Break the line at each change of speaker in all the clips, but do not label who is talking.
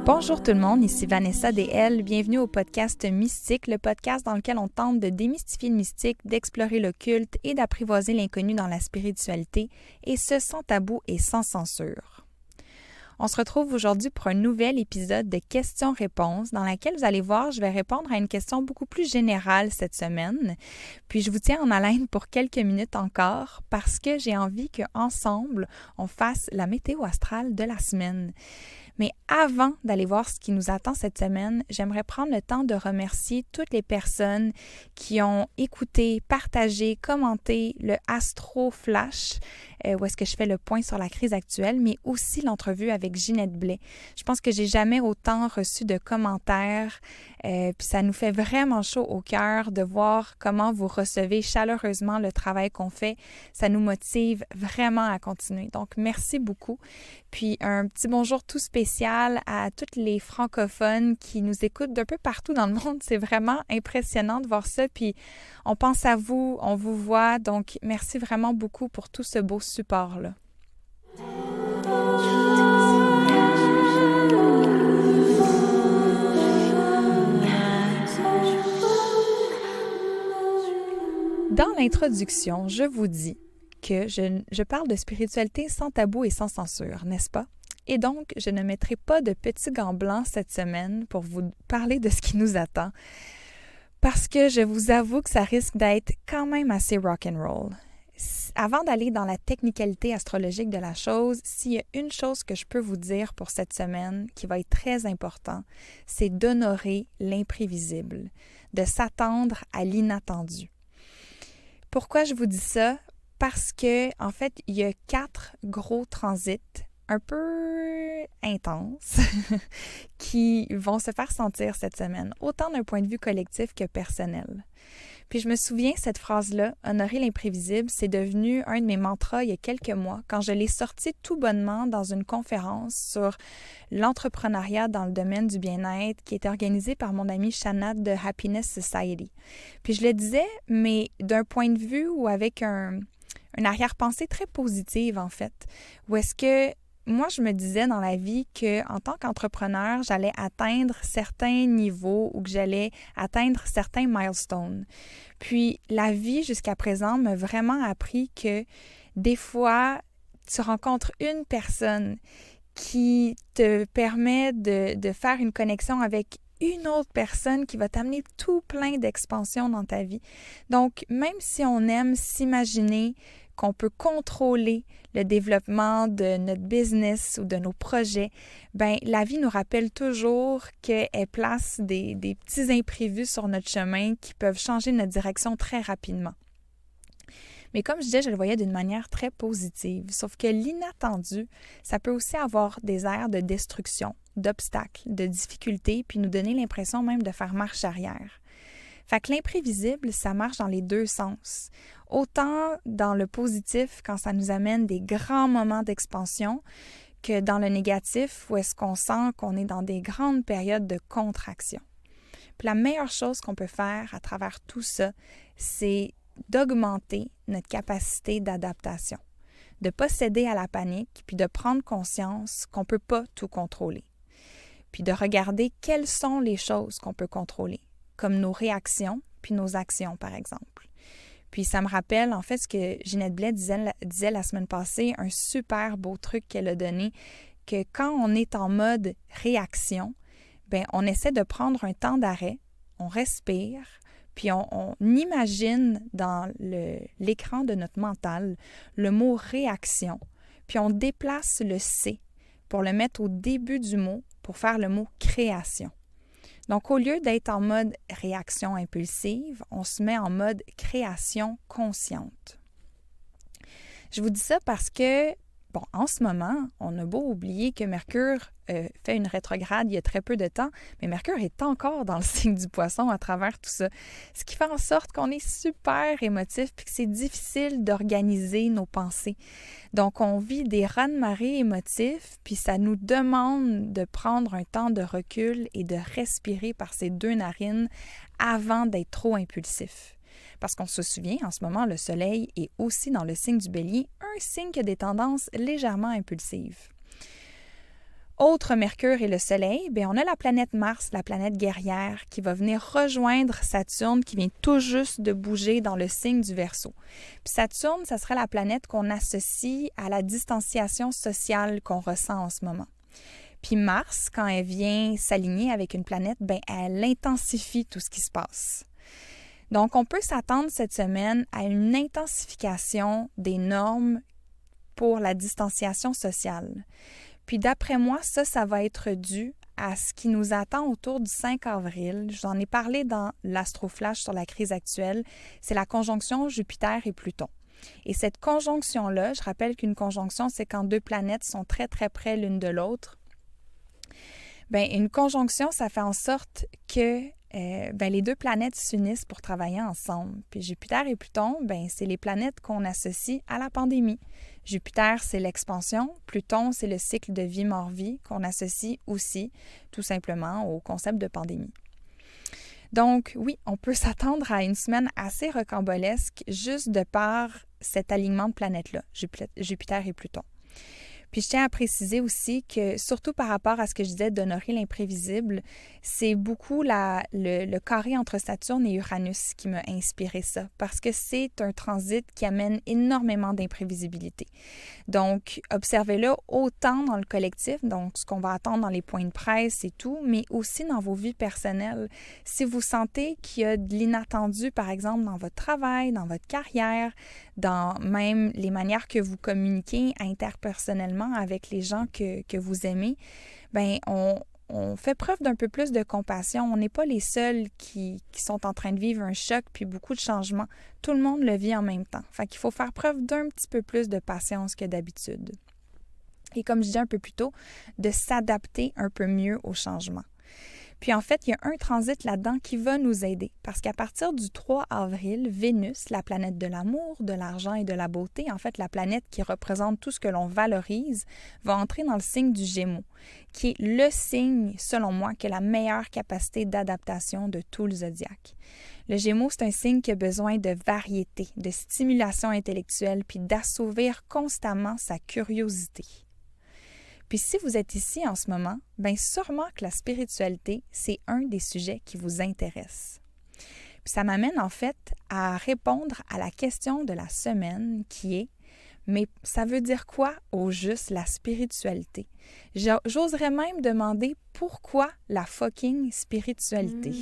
Bonjour tout le monde, ici Vanessa DL. Bienvenue au podcast Mystique, le podcast dans lequel on tente de démystifier le mystique, d'explorer l'occulte et d'apprivoiser l'inconnu dans la spiritualité, et ce sans tabou et sans censure. On se retrouve aujourd'hui pour un nouvel épisode de questions-réponses dans laquelle vous allez voir, je vais répondre à une question beaucoup plus générale cette semaine. Puis je vous tiens en haleine pour quelques minutes encore parce que j'ai envie qu'ensemble, on fasse la météo astrale de la semaine. Mais avant d'aller voir ce qui nous attend cette semaine, j'aimerais prendre le temps de remercier toutes les personnes qui ont écouté, partagé, commenté le Astro Flash, où est-ce que je fais le point sur la crise actuelle, mais aussi l'entrevue avec Ginette Blais. Je pense que j'ai jamais autant reçu de commentaires, puis ça nous fait vraiment chaud au cœur de voir comment vous recevez chaleureusement le travail qu'on fait. Ça nous motive vraiment à continuer. Donc, merci beaucoup. Puis, un petit bonjour tout spécial à tous les francophones qui nous écoutent d'un peu partout dans le monde. C'est vraiment impressionnant de voir ça. Puis, on pense à vous, on vous voit. Donc, merci vraiment beaucoup pour tout ce beau support-là. Dans l'introduction, je vous dis que je parle de spiritualité sans tabou et sans censure, n'est-ce pas? Et donc, je ne mettrai pas de petits gants blancs cette semaine pour vous parler de ce qui nous attend, parce que je vous avoue que ça risque d'être quand même assez rock'n'roll. Avant d'aller dans la technicalité astrologique de la chose, s'il y a une chose que je peux vous dire pour cette semaine qui va être très important, c'est d'honorer l'imprévisible, de s'attendre à l'inattendu. Pourquoi je vous dis ça? Parce que, en fait, il y a 4 gros transits un peu intenses qui vont se faire sentir cette semaine, autant d'un point de vue collectif que personnel. Puis je me souviens, cette phrase-là, « honorer l'imprévisible », c'est devenu un de mes mantras il y a quelques mois quand je l'ai sorti tout bonnement dans une conférence sur l'entrepreneuriat dans le domaine du bien-être qui était organisée par mon amie Shanat de Happiness Society. Puis je le disais, mais d'un point de vue ou avec un arrière-pensée très positive, en fait, où est-ce que moi, je me disais dans la vie qu'en tant qu'entrepreneur, j'allais atteindre certains niveaux ou que j'allais atteindre certains milestones. Puis, la vie jusqu'à présent m'a vraiment appris que des fois, tu rencontres une personne qui te permet de faire une connexion avec une autre personne qui va t'amener tout plein d'expansion dans ta vie. Donc, même si on aime s'imaginer qu'on peut contrôler le développement de notre business ou de nos projets, bien, la vie nous rappelle toujours qu'elle place des petits imprévus sur notre chemin qui peuvent changer notre direction très rapidement. Mais comme je disais, je le voyais d'une manière très positive, sauf que l'inattendu, ça peut aussi avoir des airs de destruction, d'obstacles, de difficultés, puis nous donner l'impression même de faire marche arrière. Fait que l'imprévisible, ça marche dans les deux sens. Autant dans le positif, quand ça nous amène des grands moments d'expansion, que dans le négatif, où est-ce qu'on sent qu'on est dans des grandes périodes de contraction. Puis la meilleure chose qu'on peut faire à travers tout ça, c'est d'augmenter notre capacité d'adaptation, de ne pas céder à la panique, puis de prendre conscience qu'on ne peut pas tout contrôler. Puis de regarder quelles sont les choses qu'on peut contrôler, comme nos réactions, puis nos actions, par exemple. Puis ça me rappelle, en fait, ce que Ginette Blais disait la semaine passée, un super beau truc qu'elle a donné, que quand on est en mode réaction, bien, on essaie de prendre un temps d'arrêt, on respire, puis on imagine dans l'écran de notre mental le mot « réaction », puis on déplace le « C » pour le mettre au début du mot pour faire le mot « création ». Donc, au lieu d'être en mode réaction impulsive, on se met en mode création consciente. Je vous dis ça parce que bon, en ce moment, on a beau oublier que Mercure fait une rétrograde il y a très peu de temps, mais Mercure est encore dans le signe du Poisson à travers tout ça. Ce qui fait en sorte qu'on est super émotif puis que c'est difficile d'organiser nos pensées. Donc, on vit des raz-de-marée émotifs, puis ça nous demande de prendre un temps de recul et de respirer par ces deux narines avant d'être trop impulsif. Parce qu'on se souvient, en ce moment, le Soleil est aussi dans le signe du Bélier, un signe qui a des tendances légèrement impulsives. Autre Mercure et le Soleil, bien, on a la planète Mars, la planète guerrière, qui va venir rejoindre Saturne, qui vient tout juste de bouger dans le signe du Verseau. Puis Saturne, ça serait la planète qu'on associe à la distanciation sociale qu'on ressent en ce moment. Puis Mars, quand elle vient s'aligner avec une planète, bien, elle intensifie tout ce qui se passe. Donc, on peut s'attendre cette semaine à une intensification des normes pour la distanciation sociale. Puis d'après moi, ça va être dû à ce qui nous attend autour du 5 avril. Je vous en ai parlé dans l'Astroflash sur la crise actuelle. C'est la conjonction Jupiter et Pluton. Et cette conjonction-là, je rappelle qu'une conjonction, c'est quand deux planètes sont très, très près l'une de l'autre. Bien, une conjonction, ça fait en sorte que les deux planètes s'unissent pour travailler ensemble. Puis Jupiter et Pluton, bien, c'est les planètes qu'on associe à la pandémie. Jupiter, c'est l'expansion. Pluton, c'est le cycle de vie-mort-vie qu'on associe aussi tout simplement au concept de pandémie. Donc, oui, on peut s'attendre à une semaine assez rocambolesque juste de par cet alignement de planètes-là, Jupiter et Pluton. Puis je tiens à préciser aussi que, surtout par rapport à ce que je disais d'honorer l'imprévisible, c'est beaucoup le carré entre Saturne et Uranus qui m'a inspiré ça, parce que c'est un transit qui amène énormément d'imprévisibilité. Donc, observez-le autant dans le collectif, donc ce qu'on va attendre dans les points de presse et tout, mais aussi dans vos vies personnelles. Si vous sentez qu'il y a de l'inattendu, par exemple, dans votre travail, dans votre carrière, dans même les manières que vous communiquez interpersonnellement avec les gens que vous aimez, bien, on fait preuve d'un peu plus de compassion. On n'est pas les seuls qui sont en train de vivre un choc puis beaucoup de changements. Tout le monde le vit en même temps. Fait qu'il faut faire preuve d'un petit peu plus de patience que d'habitude. Et comme je disais un peu plus tôt, de s'adapter un peu mieux aux changements. Puis en fait, il y a un transit là-dedans qui va nous aider parce qu'à partir du 3 avril, Vénus, la planète de l'amour, de l'argent et de la beauté, en fait la planète qui représente tout ce que l'on valorise, va entrer dans le signe du Gémeaux, qui est le signe, selon moi, qui a la meilleure capacité d'adaptation de tout le zodiaque. Le Gémeaux, c'est un signe qui a besoin de variété, de stimulation intellectuelle, puis d'assouvir constamment sa curiosité. Puis si vous êtes ici en ce moment, bien sûrement que la spiritualité, c'est un des sujets qui vous intéresse. Puis ça m'amène en fait à répondre à la question de la semaine qui est « Mais ça veut dire quoi au juste la spiritualité? » J'oserais même demander pourquoi la fucking spiritualité?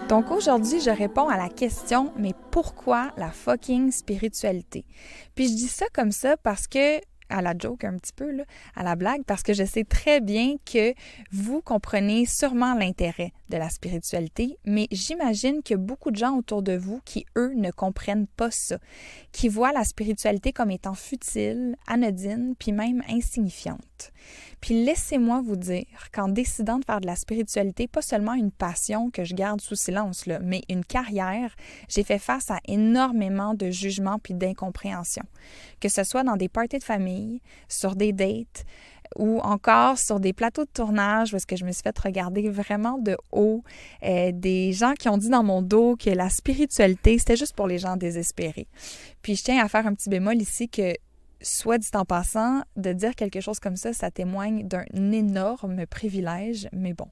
Donc aujourd'hui, je réponds à la question « Mais pourquoi la fucking spiritualité? » Puis je dis ça comme ça parce que, à la joke un petit peu, là, à la blague, parce que je sais très bien que vous comprenez sûrement l'intérêt de la spiritualité, mais j'imagine qu'il y a beaucoup de gens autour de vous qui, eux, ne comprennent pas ça, qui voient la spiritualité comme étant futile, anodine, puis même insignifiante. Puis laissez-moi vous dire qu'en décidant de faire de la spiritualité, pas seulement une passion que je garde sous silence, là, mais une carrière, j'ai fait face à énormément de jugements puis d'incompréhension. Que ce soit dans des parties de famille, sur des dates, ou encore sur des plateaux de tournage où est-ce que je me suis fait regarder vraiment de haut, des gens qui ont dit dans mon dos que la spiritualité, c'était juste pour les gens désespérés. Puis je tiens à faire un petit bémol ici que soit dit en passant, de dire quelque chose comme ça témoigne d'un énorme privilège, mais bon.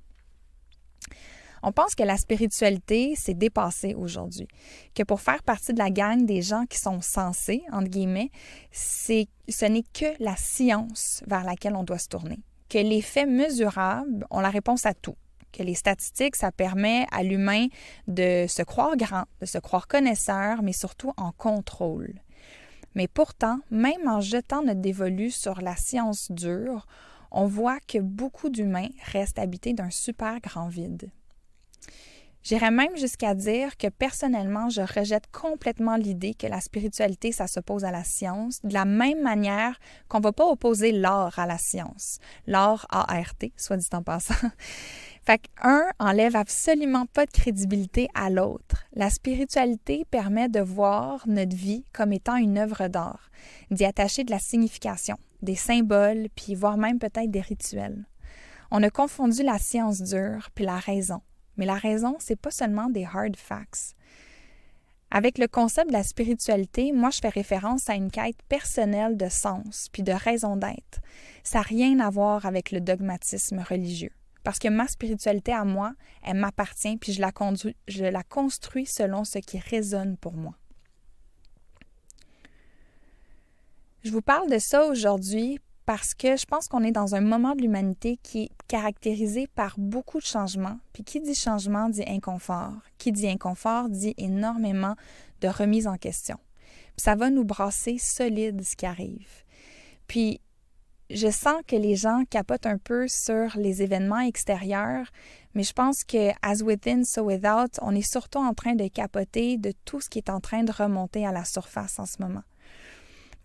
On pense que la spiritualité, c'est dépassé aujourd'hui, que pour faire partie de la gang des gens qui sont sensés, entre guillemets, ce n'est que la science vers laquelle on doit se tourner, que les faits mesurables ont la réponse à tout, que les statistiques, ça permet à l'humain de se croire grand, de se croire connaisseur, mais surtout en contrôle. Mais pourtant, même en jetant notre dévolu sur la science dure, on voit que beaucoup d'humains restent habités d'un super grand vide. J'irais même jusqu'à dire que personnellement, je rejette complètement l'idée que la spiritualité, ça s'oppose à la science, de la même manière qu'on ne va pas opposer l'art à la science. L'art A-R-T, soit dit en passant. Fait qu'un enlève absolument pas de crédibilité à l'autre. La spiritualité permet de voir notre vie comme étant une œuvre d'art, d'y attacher de la signification, des symboles, puis voire même peut-être des rituels. On a confondu la science dure puis la raison. Mais la raison, c'est pas seulement des hard facts. Avec le concept de la spiritualité, moi, je fais référence à une quête personnelle de sens puis de raison d'être. Ça n'a rien à voir avec le dogmatisme religieux. Parce que ma spiritualité à moi, elle m'appartient puis je la construis selon ce qui résonne pour moi. Je vous parle de ça aujourd'hui parce que je pense qu'on est dans un moment de l'humanité qui est caractérisé par beaucoup de changements. Puis qui dit changement dit inconfort. Qui dit inconfort dit énormément de remise en question. Puis ça va nous brasser solide ce qui arrive. Puis je sens que les gens capotent un peu sur les événements extérieurs, mais je pense que as within, so without, on est surtout en train de capoter de tout ce qui est en train de remonter à la surface en ce moment.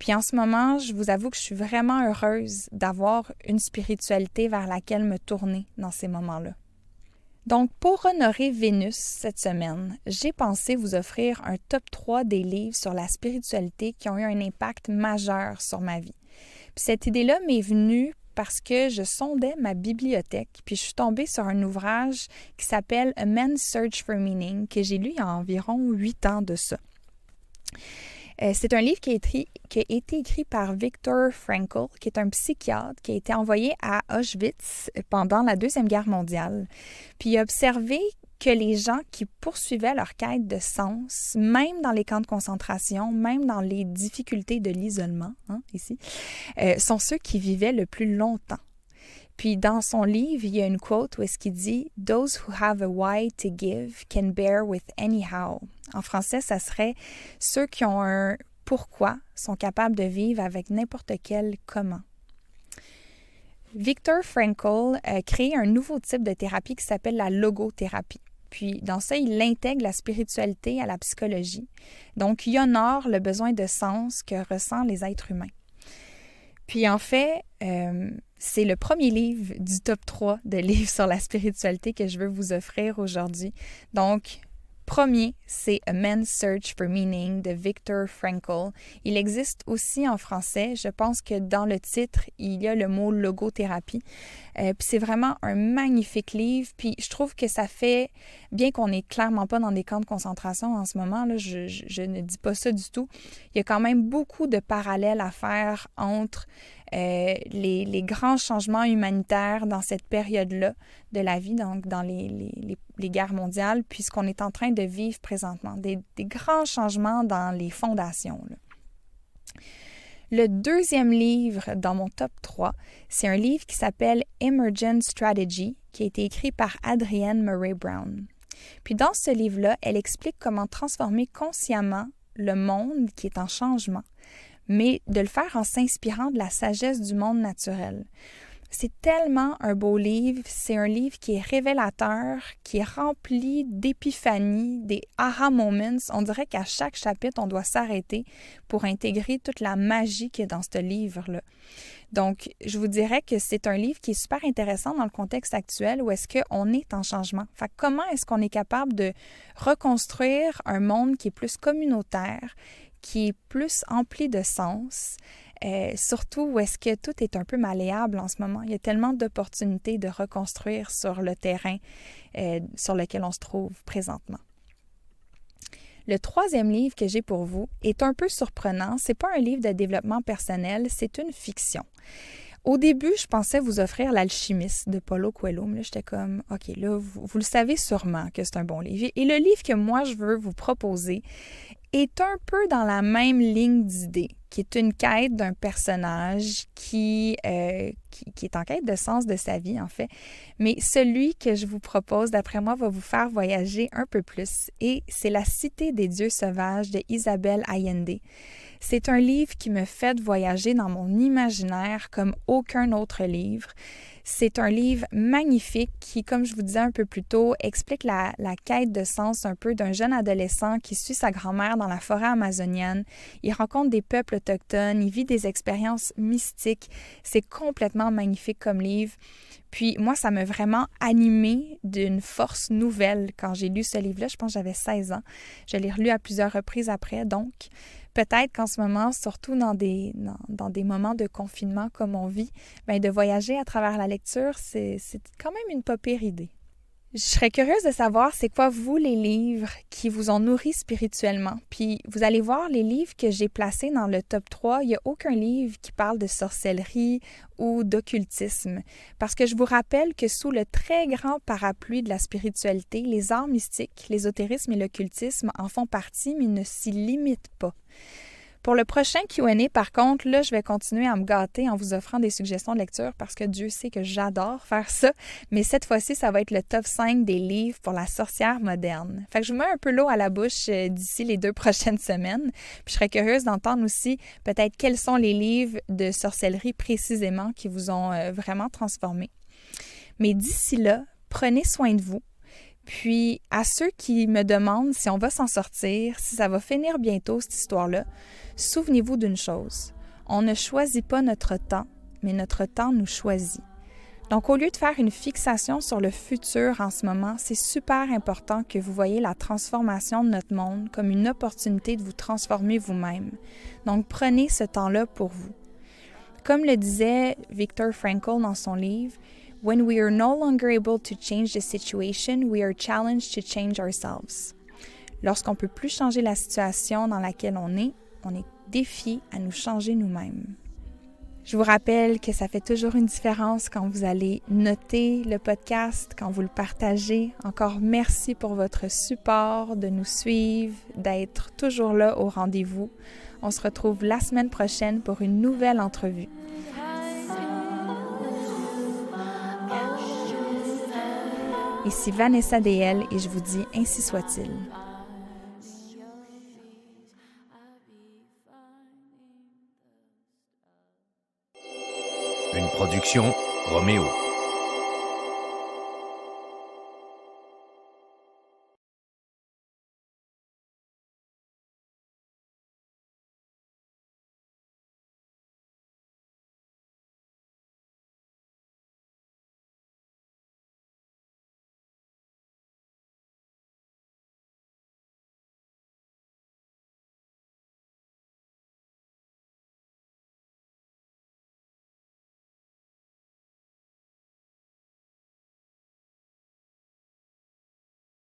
Puis en ce moment, je vous avoue que je suis vraiment heureuse d'avoir une spiritualité vers laquelle me tourner dans ces moments-là. Donc, pour honorer Vénus cette semaine, j'ai pensé vous offrir un top 3 des livres sur la spiritualité qui ont eu un impact majeur sur ma vie. Puis cette idée-là m'est venue parce que je sondais ma bibliothèque, puis je suis tombée sur un ouvrage qui s'appelle A Man's Search for Meaning, que j'ai lu il y a environ 8 ans de ça. C'est un livre qui a été écrit par Viktor Frankl, qui est un psychiatre qui a été envoyé à Auschwitz pendant la Deuxième Guerre mondiale. Puis il a observé que les gens qui poursuivaient leur quête de sens, même dans les camps de concentration, même dans les difficultés de l'isolement, ici, sont ceux qui vivaient le plus longtemps. Puis dans son livre, il y a une quote où est-ce qu'il dit « Those who have a why to give can bear with any how ». En français, ça serait « Ceux qui ont un pourquoi sont capables de vivre avec n'importe quel comment ». Viktor Frankl a créé un nouveau type de thérapie qui s'appelle la logothérapie. Puis dans ça, il intègre la spiritualité à la psychologie. Donc, il honore le besoin de sens que ressentent les êtres humains. Puis en fait, c'est le premier livre du top 3 de livres sur la spiritualité que je veux vous offrir aujourd'hui. Donc, premier, c'est A Man's Search for Meaning de Viktor Frankl. Il existe aussi en français. Je pense que dans le titre, il y a le mot logothérapie. Puis c'est vraiment un magnifique livre. Puis je trouve que ça fait, bien qu'on n'est clairement pas dans des camps de concentration en ce moment, là, je ne dis pas ça du tout, il y a quand même beaucoup de parallèles à faire entre les grands changements humanitaires dans cette période-là de la vie, donc dans les guerres mondiales, puis ce qu'on est en train de vivre présentement, des grands changements dans les fondations, là. Le deuxième livre dans mon top 3, c'est un livre qui s'appelle Emergent Strategy, qui a été écrit par Adrienne Murray Brown. Puis dans ce livre-là, elle explique comment transformer consciemment le monde qui est en changement, mais de le faire en s'inspirant de la sagesse du monde naturel. C'est tellement un beau livre, c'est un livre qui est révélateur, qui est rempli d'épiphanies, des aha moments. On dirait qu'à chaque chapitre, on doit s'arrêter pour intégrer toute la magie qui est dans ce livre-là. Donc, je vous dirais que c'est un livre qui est super intéressant dans le contexte actuel où est-ce qu'on est en changement. Fait que comment est-ce qu'on est capable de reconstruire un monde qui est plus communautaire, qui est plus empli de sens, surtout où est-ce que tout est un peu malléable en ce moment. Il y a tellement d'opportunités de reconstruire sur le terrain sur lequel on se trouve présentement. Le troisième livre que j'ai pour vous est un peu surprenant. C'est pas un livre de développement personnel, c'est une fiction. Au début, je pensais vous offrir L'Alchimiste de Paulo Coelho, mais là, j'étais comme, OK, là, vous le savez sûrement que c'est un bon livre. Et le livre que moi, je veux vous proposer est un peu dans la même ligne d'idées, qui est une quête d'un personnage qui est en quête de sens de sa vie, en fait. Mais celui que je vous propose, d'après moi, va vous faire voyager un peu plus. Et c'est La Cité des dieux sauvages de Isabelle Allende. C'est un livre qui me fait voyager dans mon imaginaire comme aucun autre livre. C'est un livre magnifique qui, comme je vous disais un peu plus tôt, explique la quête de sens un peu d'un jeune adolescent qui suit sa grand-mère dans la forêt amazonienne. Il rencontre des peuples autochtones, il vit des expériences mystiques. C'est complètement magnifique comme livre. Puis moi, ça m'a vraiment animée d'une force nouvelle quand j'ai lu ce livre-là. Je pense que j'avais 16 ans. Je l'ai relu à plusieurs reprises après, donc peut-être qu'en ce moment, surtout dans des moments de confinement comme on vit, bien, de voyager à travers la lecture, c'est quand même une pas pire idée. Je serais curieuse de savoir c'est quoi, vous, les livres qui vous ont nourri spirituellement. Puis vous allez voir, les livres que j'ai placés dans le top 3, il n'y a aucun livre qui parle de sorcellerie ou d'occultisme. Parce que je vous rappelle que sous le très grand parapluie de la spiritualité, les arts mystiques, l'ésotérisme et l'occultisme en font partie, mais ne s'y limitent pas. Pour le prochain Q&A, par contre, là, je vais continuer à me gâter en vous offrant des suggestions de lecture parce que Dieu sait que j'adore faire ça. Mais cette fois-ci, ça va être le top 5 des livres pour la sorcière moderne. Fait que je vous mets un peu l'eau à la bouche d'ici les 2 prochaines semaines. Puis je serais curieuse d'entendre aussi peut-être quels sont les livres de sorcellerie précisément qui vous ont vraiment transformé. Mais d'ici là, prenez soin de vous. Puis, à ceux qui me demandent si on va s'en sortir, si ça va finir bientôt, cette histoire-là, souvenez-vous d'une chose. On ne choisit pas notre temps, mais notre temps nous choisit. Donc, au lieu de faire une fixation sur le futur en ce moment, c'est super important que vous voyez la transformation de notre monde comme une opportunité de vous transformer vous-même. Donc, prenez ce temps-là pour vous. Comme le disait Viktor Frankl dans son livre, When we are no longer able to change the situation, we are challenged to change ourselves. Lorsqu'on ne peut plus changer la situation dans laquelle on est défié à nous changer nous-mêmes. Je vous rappelle que ça fait toujours une différence quand vous allez noter le podcast, quand vous le partagez. Encore merci pour votre support, de nous suivre, d'être toujours là au rendez-vous. On se retrouve la semaine prochaine pour une nouvelle entrevue. Ici Vanessa DL et je vous dis ainsi soit-il.
Une production Roméo.